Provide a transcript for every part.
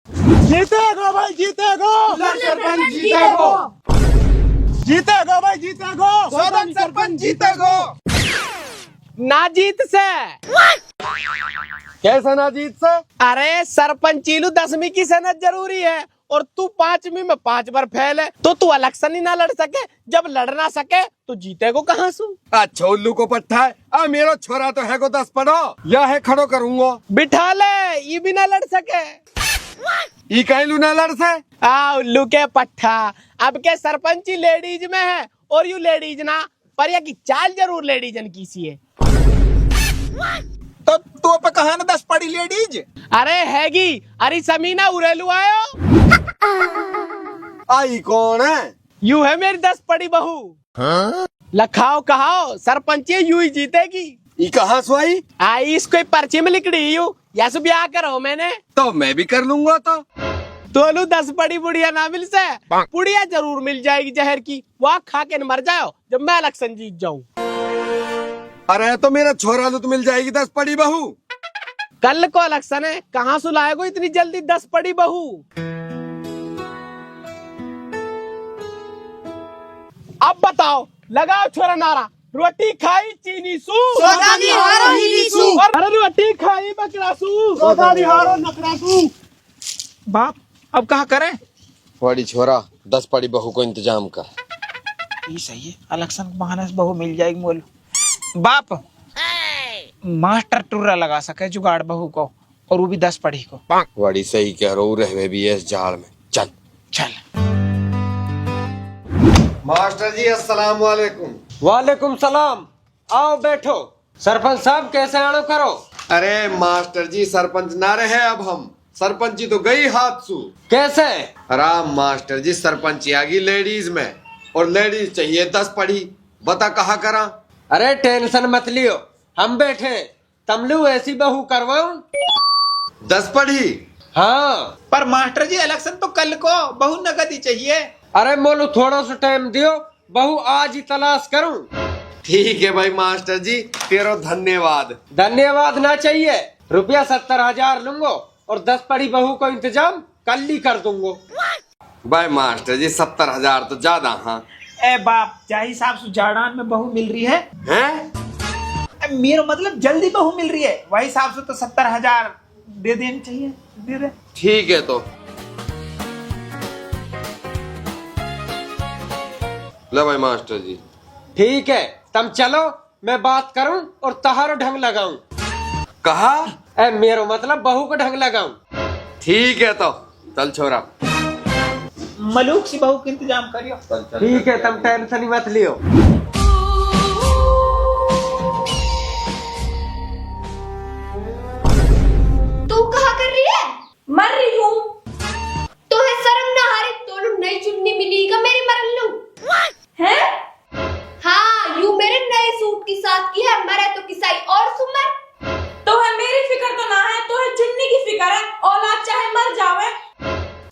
जीतेगा भाई जीतेगा, सरपंच जीतेगा, जीतेगा भाई जीतेगा, सदन सरपंच जीतेगा। ना जीत से कैसा ना जीत से? अरे सरपंचीलू 10वीं की सनद जरूरी है और तू 5वीं में 5 बार फेल है तो तू इलेक्शन ही ना लड़ सके। जब लड़ ना सके तो जीतेगो कहाँ सु? अच्छा उल्लू को पट्टा है। आ मेरा छोरा तो है को 10 पढ़ो या है खड़ो करूंगा। बिठा ले, ये भी ना लड़ सके। ई कहलू ना लड़ से। उल्लू के पट्टा। अब के सरपंची लेडीज में है और यू लेडीज ना पर या की चाल जरूर लेडीजन की सी है। तो पे कहा ना 10 पढ़ी लेडीज। अरे हैगी, अरे समीना उरेलू आयो। आई कौन है? यू है मेरी 10 पढ़ी बहू। लखाओ कहाओ सरपंची यू ही जीतेगी। ई कहाँ सुई? आई इसको पर्ची में लिख रही हूँ या सु ब्याह करो मैंने तो मैं भी कर लूंगा। तो दोनों 10 पढ़ी बुढ़िया ना मिल से बुढ़िया जरूर मिल जाएगी जहर की। वहाँ खा के न मर जाओ जब मैं इलेक्शन जीत जाऊं। अरे तो मेरा छोरा तो मिल जाएगी 10 पढ़ी बहू। कल को इलेक्शन है, कहाँ से लाएगो इतनी जल्दी 10 पढ़ी बहू? अब बताओ, लगाओ छोरा नारा। रोटी खाई चीनी सू, सोदानी हारो हिनी सू। अरे रोटी खाई बकरा सू, सोदानी हारो नखरा सू। बाप अब कहा करें? बड़ी छोरा 10 पड़ी बहू को इंतजाम कर। ये सही है, इलेक्शन के बहाने से बहू मिल जाएगी। मोल बाप मास्टर टुर्रा लगा सके जुगाड़ बहू को और वो भी 10 पढ़ी को। बड़ी सही कह रहा हूँ, रहे भी है इस जाड़ में। चल चल मास्टर जी अस्सलाम वालेकुम। वालेकुम सलाम। आओ बैठो। सरपंच साहब कैसे आनो करो? अरे मास्टर जी सरपंच ना रहे अब हम। सरपंची तो गई हाथ सू। कैसे? आराम मास्टर जी, सरपंची आ गई लेडीज में और लेडीज चाहिए 10 पढ़ी। बता कहा करा? अरे टेंशन मत लियो, हम बैठे। तमलू ऐसी बहू करवाऊं? 10 पढ़ी? हाँ। पर मास्टर जी इलेक्शन तो कल को, बहू नगद ही चाहिए। अरे मोलू थोड़ा सा टाइम दियो, बहू आज ही तलाश करूं। ठीक है भाई मास्टर जी, तेरो धन्यवाद। धन्यवाद ना चाहिए, रुपया 70,000 लूंगो और 10 पढ़ी बहू को इंतजाम कल ही कर दूंगो। भाई मास्टर जी 70,000 तो ज्यादा। हाँ ए बाप जाहि हिसाब से जाड़ान में बहू मिल रही है, हैं? मेरा मतलब जल्दी बहू मिल रही है, वही हिसाब से तो 70,000 दे देनी चाहिए। दे दे। ठीक है तो लो भाई मास्टर जी। ठीक है तुम चलो, मैं बात करूं और तहारो ढंग लगाऊं। कहा? ए मेरो मतलब बहू को ढंग लगाऊं। ठीक है तो चल छोरा। मलूक सी बहू का इंतजाम करियो। ठीक है तुम टेंशन ही मत लियो। तू कहा कर रही है? मर रही हूँ। तो है शर्म ना हारे तो नई चुन्नी मिली का मेरी मरन लू है? हाँ यू मेरे नए सूट की साथ की है, मरे तो किसाई और सुमर। तो है मेरी फिक्र तो ना है, तो है चुन्नी की फिक्र है। औलाद चाहे मर जावे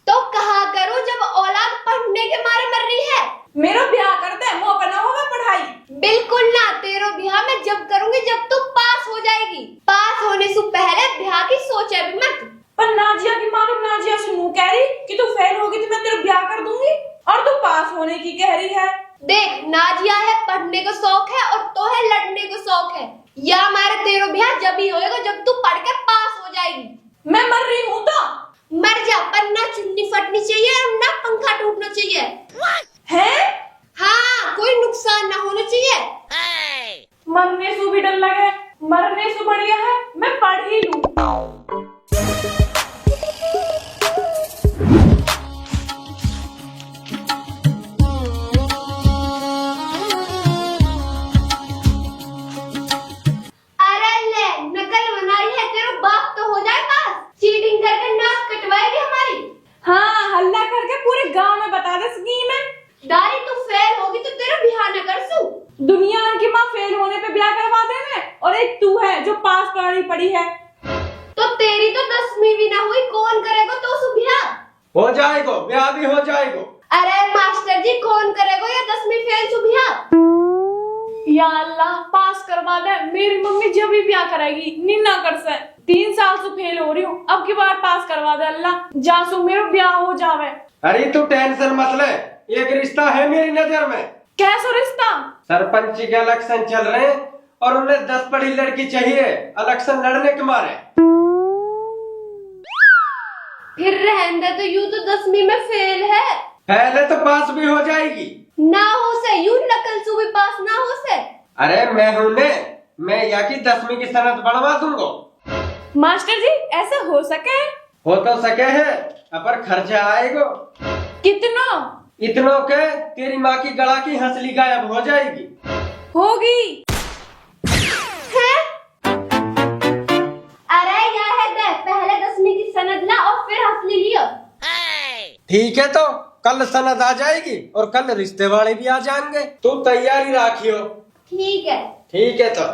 तो कहा करो जब औलाद पढ़ने के मारे मर रही है। मेरा ब्याह कर दे, मुँह पर ना होगा पढ़ाई। बिल्कुल ना, तेरो ब्याह मैं जब करूंगी जब तू पास हो जाएगी। पास होने से पहले ब्याह की सोचे भी मत। पर नाजिया की माँ नाजिया से मुँह कह रही कि तू फेल होगी तो मैं तेरा ब्याह कर दूंगी, और तू पास होने की कह रही है। देख नाजिया है पढ़ने का शौक है और तो है लड़ने का शौक है। या हमारे तेरो ब्याह जब ही होएगा जब तू पढ़ के पास हो जाएगी। मैं मर रही हूँ तो मर जा, पर ना चुन्नी फटनी चाहिए और ना पंखा टूटना चाहिए है। हाँ कोई नुकसान ना होना चाहिए। मरने से भी डर लगे, मरने से बढ़िया है मैं पढ़ ही लूं। अरे ले नकल बनाई है, तेरा बाप तो हो जाए पास। चीटिंग करके नाक कटवाएगी हमारी। हाँ हल्ला करके पूरे गांव में बता दे स्कीम है। दारी तू फेल होगी तो तेरा ब्याह न कर सू। दुनिया की माँ फेल होने पे ब्याह करवा देवे, और एक तू है जो पास पढ़ी है। तो तेरी तो 10वीं भी ना हुई, कौन करेगा तो सु ब्याह? हो जाएगो, ब्याह भी हो जाएगो। अरे मास्टर जी कौन करेगा या 10वीं फेल सु ब्याह? या अल्लाह पास करवा दे, मेरी मम्मी जब भी ब्याह कराएगी निन्ना कर से। 3 साल से फेल हो रही हूँ, अब की बार पास करवा दे अल्लाह, जासू मेरा ब्याह हो जावे। अरे तू टेंशन मत ले, एक रिश्ता है मेरी नजर में। कैसा रिश्ता? सरपंच के इलेक्शन चल रहे हैं और उन्हें 10 पढ़ी लड़की चाहिए इलेक्शन लड़ने के मारे। फिर रहने दे, तो यूं तो 10वीं में फेल है। पहले तो पास भी हो जाएगी। ना हो से यूं नकल से भी पास ना हो से। अरे मैं हूं ने, मैं या की 10वीं की सनद बढ़वा दूंगा। मास्टर जी ऐसा हो सके? हो तो सके है, पर खर्चा आएगा। कितना? इतनों के तेरी माँ की गला की हंसली गायब हो जाएगी। होगी। अरे यह है दे, पहले 10वीं की सनद ला और फिर हंसली लियो। ठीक है, तो कल सनद आ जाएगी और कल रिश्ते वाले भी आ जाएंगे। तू तैयारी राखियो। ठीक है। ठीक है तो।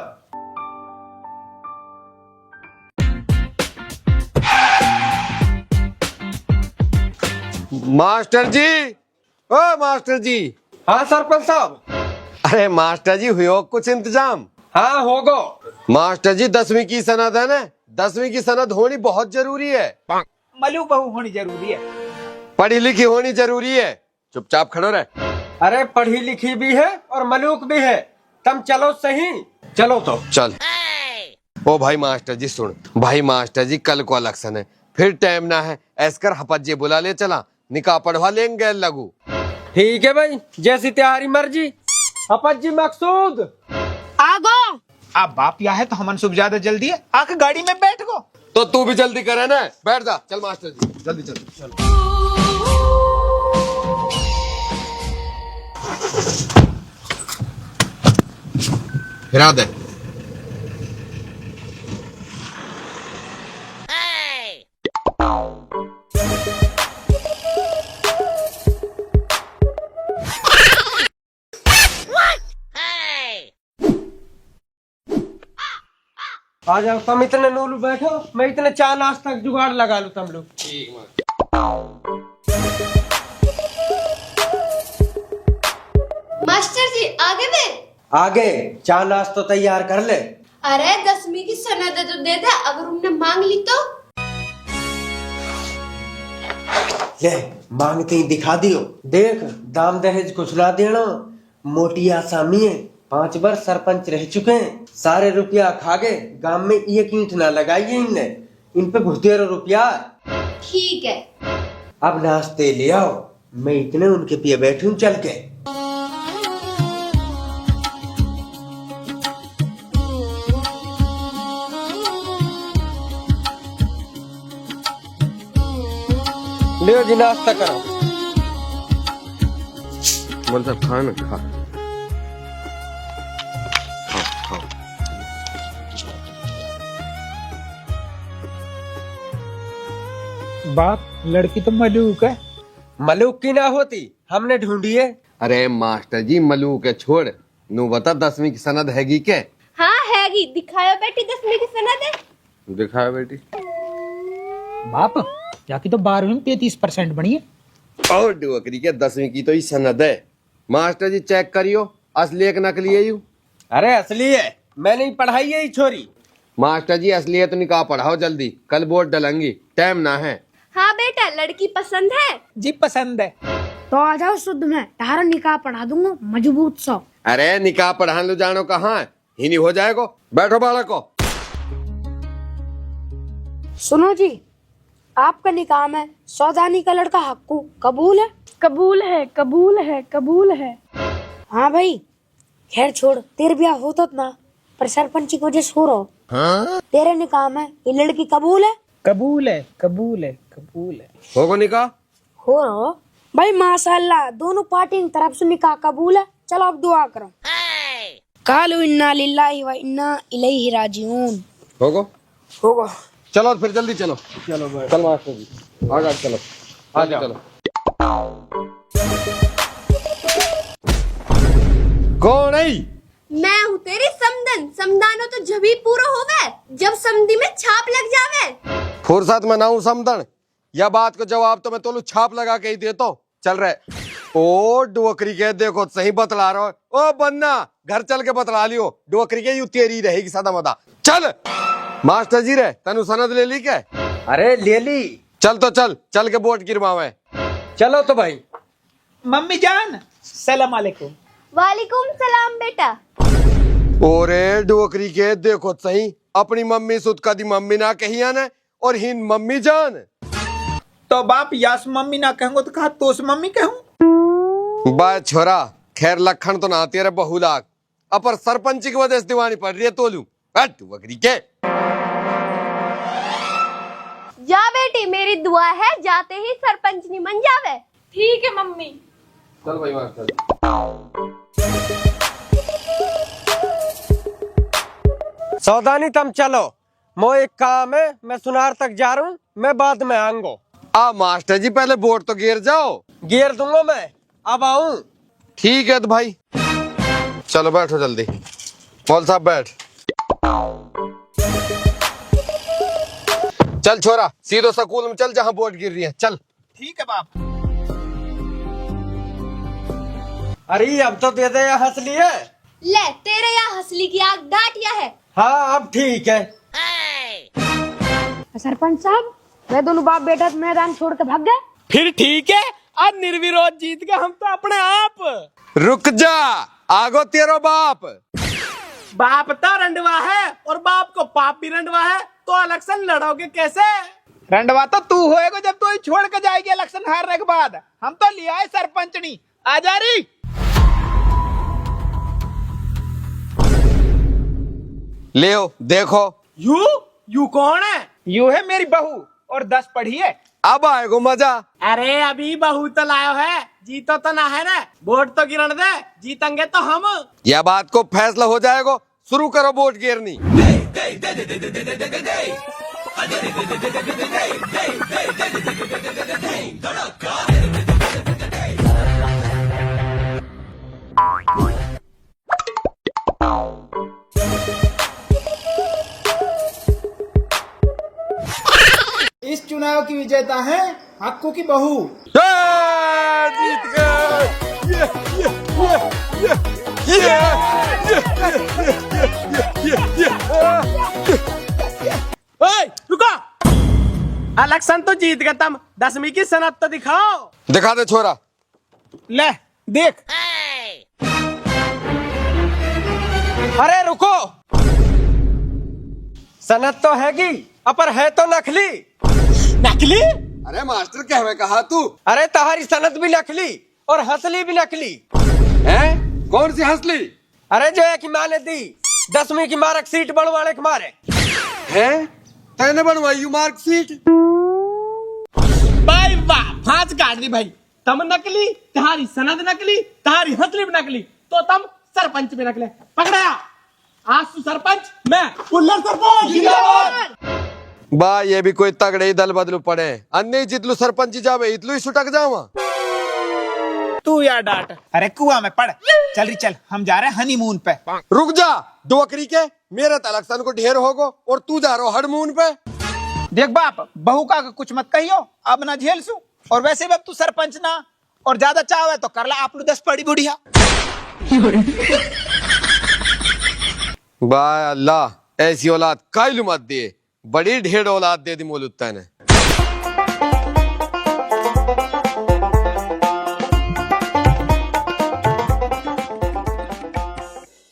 मास्टर जी, ओ मास्टर जी। हाँ सरपंच साहब। अरे मास्टर जी, हुआ कुछ इंतजाम? हाँ होगो। मास्टर जी 10वीं की सनद है ना, 10वीं की सनद होनी बहुत जरूरी है। मलूक बहू होनी जरूरी है। पढ़ी लिखी होनी जरूरी है। चुपचाप खड़ो रहे। अरे पढ़ी लिखी भी है और मलूक भी है। तुम चलो सही। चलो तो। चल। ओ भाई मास्टर जी सुन, भाई मास्टर जी कल को इलेक्शन है, फिर टाइम ना है, ऐसकर हपज्जे बुला ले, चला निकाह पढ़वा लेंगे लगू। ठीक है भाई, जैसी तुम्हारी मर्जी। हपत जी मकसूद आगो। अब बाप या है तो हमन सुबह ज्यादा जल्दी है, आके गाड़ी में बैठ गो। तो तू भी जल्दी करे ना, बैठ जा। चल मास्टर जी जल्दी चल। हिरा दे। आ जाओ, तुम इतने नूलू बैठो, मैं इतने 4 नाश्ता तक जुगाड़ लगा लूं। तुम लोग मास्टर जी आगे में। आगे 4 नाश्ता तैयार कर ले। अरे 10वीं की सनद तो दे दे, अगर उनने मांग ली तो। ले मांगते ही दिखा दियो। देख दाम दहेज कुछ ना देना, मोटी आसामी है। 5 बार सरपंच रह चुके हैं, सारे रुपया खा गए, गांव में एक ईंट ना लगाई इनने, इन पे घुसेरो रुपया। ठीक है। अब नाश्ते ले आओ, मैं इतने उनके पिए बैठूं चल के। ले जी नाश्ता करो। बोल साहब खा ना, खा। बाप लड़की तो मलूक है। मलूक की ना होती, हमने ढूंढी है। अरे मास्टर जी मलूक है छोड़, नू बता 10वीं की सनद हैगी के? हाँ हैगी, दिखायो बेटी 10वीं की सनद है। दिखाओ बेटी। बाप जाकी तो 12वीं में 33% बनी है। और डुअकरी के 10वीं की तो ही सनद है। मास्टर जी चेक करियो, असली एक नकली है यू? अरे असली है, मैंने ही पढ़ाई है ही छोरी। मास्टर जी असली है तो निकाह पढ़ाओ जल्दी, कल वोट डलेंगी, टाइम ना है। हाँ बेटा, लड़की पसंद है? जी पसंद है। तो आ जाओ शुद्ध में, तारा निकाह पढ़ा दूंगा मजबूत सा। अरे निकाह पढ़ा लो, जानो कहाँ है, ही नहीं हो जाएगा। बैठो बालको। सुनो जी, आपका निकाह में सौदानी का लड़का हक्कू कबूल है? कबूल है, कबूल है, कबूल है। हाँ भाई, खैर छोड़, तेरे ब्याह होता ना, पर सरपंच की वजह से हो रहा। तेरे निकाह में ये लड़की कबूल है? कबूल है, कबूल है, कबूल है। होगा निकाह? हो रहा भाई, माशाल्लाह, दोनों पार्टी की तरफ से निकाह कबूल है। चलो अब दुआ करो। कालू इन्ना लिल्लाहि व इन्ना इलैहि राजिऊन। होगा? होगा। चलो फिर जल्दी चलो। चलो भाई। चल मास्टर जी आगे चलो। आ जाओ। चलो। कौन है? मैं हूँ तेरी समदन। समदानो तो जब ही पूरा होवे जब समधी में छाप लग जावे। फुर्सत में ना हूँ समदन, या बात को जवाब तो मैं तोलू छाप लगा के ही देता हूँ। चल रहे। ओ डुअकरी के देखो सही बतला रहा हो। ओ बन्ना घर चल के बतला लियो, डुअकरी के यू तेरी रहेगी सदा मदा। चल मास्टर जी रे तनु सनद ले ली क्या? अरे ले ली। चल तो चल के वोट गिरवावे। चलो तो भाई। मम्मी जान सलाम अलैकुम। वालेकुम सलाम बेटा। ओरे डोकरी के देखो सही अपनी मम्मी सुत का दी मम्मी ना कही आने और हिन मम्मी जान। तो बाप यास मम्मी ना कहूँ तो कहा तोस मम्मी कहूँ। बा छोरा खैर लखन तो ना तेरे बहु लाख अपर सरपंच की वजह से दीवानी पड़ रही है तोलू हट बकरी के। जा बेटी मेरी दुआ है जाते ही सरपंच नहीं बन जावे। ठीक है मम्मी। चल भाई मास्टर। सौदानी तुम चलो, मो एक काम है, मैं सुनार तक जा रहा हूँ, मैं बाद में आऊंगा। आ मास्टर जी पहले वोट तो गिर जाओ। गिर दूंगा मैं, अब आऊं। ठीक है तो भाई चलो बैठो जल्दी। मौल साहब बैठ। चल छोरा सीधो स्कूल में चल जहाँ वोट गिर रही है चल। ठीक है बाप। अरे अब तो दे दे या हंसली है। ले तेरे यहाँ हंसली की आग डांटिया है। हाँ अब ठीक है। सरपंच साहब वे दोनों बाप बेटा मैदान छोड़ के भाग गए। फिर ठीक है, आज निर्विरोध जीत गए हम तो अपने आप। रुक जा आगो तेरो बाप। बाप तो रंडवा है और बाप को पाप भी रंडवा है, तो इलेक्शन लड़ोगे कैसे? रंडवा तो तू होएगा जब तू ही छोड़ के जाएगी इलेक्शन हारने के बाद। हम तो लिया है सरपंचनी आ जा रही। ले देखो। यू कौन है? यू है मेरी बहू और 10 पढ़ी है। अब आएगो मजा। अरे अभी बहू तो लायो है, जीतो तो ना है ना, वोट तो गिरण दे, जीतेंगे तो हम। यह बात को फैसला हो जाएगा, शुरू करो वोट गिरनी। इस चुनाव की विजेता है हक्कू की बहू। जीत गए। ओए रुको, इलेक्शन तो जीत गए तुम, 10वीं की सनद तो दिखाओ। दिखा दे छोरा। ले देख। अरे रुको, सनद तो हैगी अपर है तो नकली। नकली? अरे मास्टर कहवे कहा तू। अरे तुम्हारी सनद भी नकली और हंसली भी नकली है? कौन सी हंसली? अरे जो है कि माँ ने दी 10वीं की मार्कशीट बनवाने के मारे। है तैने बनवाई मार्कशीट? भाई वाह, फांस काट दी भाई। तुम नकली, तुम्हारी सनद नकली, तुम्हारी हंसली भी नकली, तो तुम सरपंच भी नकले। पकड़ाया आज तू सरपंच, मैं कुल्लर सरपंच। बा ये भी कोई तगड़े ही दल बदलू पड़े, अन्य जितलू सरपंच जावे इतलू ही सुटक जावा। तू यार डांट। अरे कुआं में पड़। चल रही चल, हम जा रहे हैं हनीमून पे। रुक जा डोकरी के, मेरे तो इलेक्शन को ढेर होगो और तू जा रहा हनीमून पे। देख बाप, बहू का कुछ मत कहियो, अब ना झेल सू। और वैसे भी अब तू सरपंच ना, और ज्यादा चाव है तो कर ला आप लोग 10 पड़ी बुढ़िया। बाय अल्लाह ऐसी औलाद कायलू मत दे, बड़ी ढेर औलाद दे दी मोलुत्ता ने।